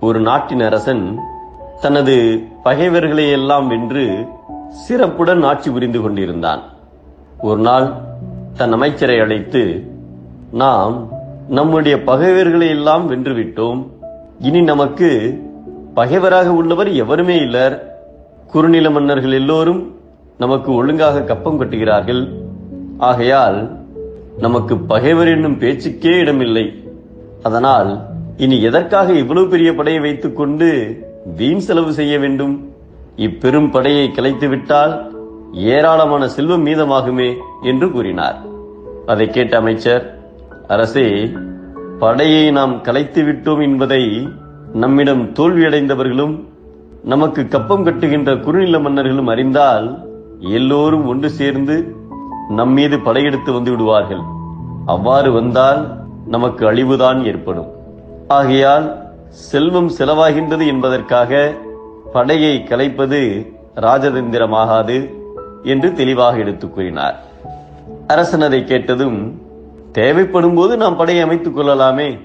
ஒரு நாட்டின் அரசன் தனது பகைவர்களை எல்லாம் வென்று சிறப்புடன் ஆட்சி புரிந்து கொண்டிருந்தான். ஒரு நாள் தன் அமைச்சரை அழைத்து, நாம் நம்முடைய பகைவர்களை எல்லாம் வென்றுவிட்டோம், இனி நமக்கு பகைவராக உள்ளவர் எவருமே இல்லர். குறுநில மன்னர்கள் எல்லோரும் நமக்கு ஒழுங்காக கப்பம் கட்டுகிறார்கள். ஆகையால் நமக்கு பகைவர் என்னும் பேச்சுக்கே இடமில்லை. அதனால் இனி எதற்காக இவ்வளவு பெரிய படையை வைத்துக் கொண்டு வீண் செலவு செய்ய வேண்டும்? இப்பெரும் படையை கலைத்துவிட்டால் ஏராளமான செல்வம் மீதமாகுமே என்று கூறினார். அதை கேட்ட அமைச்சர், அரசே, படையை நாம் கலைத்து விட்டோம் என்பதை நம்மிடம் தோல்வியடைந்தவர்களும் நமக்கு கப்பம் கட்டுகின்ற குறுநில மன்னர்களும் அறிந்தால் எல்லோரும் ஒன்று சேர்ந்து நம்மீது படையெடுத்து வந்து விடுவார்கள். அவ்வாறு வந்தால் நமக்கு அழிவுதான் ஏற்படும். ஆகையால் செல்வம் செலவாகின்றது என்பதற்காக படையை கலைப்பது ராஜதந்திரமாகாது என்று தெளிவாக எடுத்துக் கூறினார். அரசன் அதை கேட்டதும், தேவைப்படும் போது நாம் படையை அமைத்துக் கொள்ளலாமே,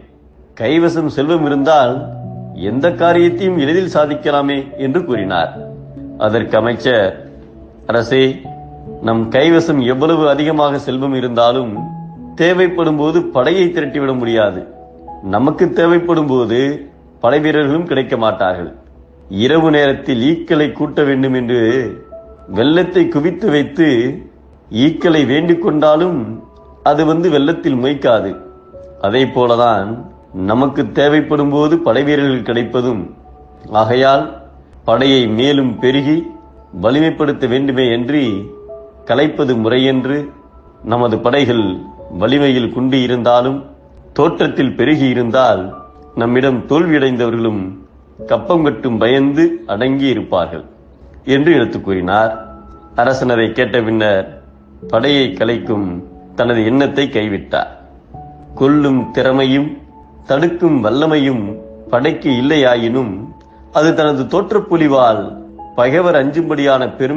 கைவசம் செல்வம் இருந்தால் எந்த காரியத்தையும் எளிதில் சாதிக்கலாமே என்று கூறினார். அதற்கு அமைச்சர், அரசே, நம் கைவசம் எவ்வளவு அதிகமாக செல்வம் இருந்தாலும் தேவைப்படும் போது படையை திரட்டிவிட முடியாது. நமக்கு தேவைப்படும் போது படை வீரர்களும் கிடைக்க மாட்டார்கள். இரவு நேரத்தில் ஈக்களை கூட்ட வேண்டும் என்று வெள்ளத்தை குவித்து வைத்து ஈக்களை வேண்டிக் கொண்டாலும் அது வந்து வெள்ளத்தில் மொய்க்காது. அதே போலதான் நமக்கு தேவைப்படும் போது படை வீரர்கள் கிடைப்பதும். ஆகையால் படையை மேலும் பெருகி வலிமைப்படுத்த வேண்டுமே என்று கலைப்பது முறையென்று நமது படைகள் வலிமையில் குண்டி இருந்தாலும் தோற்றத்தில் பெருகி இருந்தால் நம்மிடம் தோல்வியடைந்தவர்களும் கப்பம் கட்டும் பயந்து அடங்கி இருப்பார்கள் என்று எடுத்துக் கூறினார். அரசன் அதை கேட்ட பின்னர் படையை கலைக்கும் தனது எண்ணத்தை கைவிட்டார். கொல்லும் திறமையும் தடுக்கும் வல்லமையும் படைக்கு இல்லையாயினும் அது தனது தோற்றப்பொலிவால் பகைவர் அஞ்சும்படியான பெரும்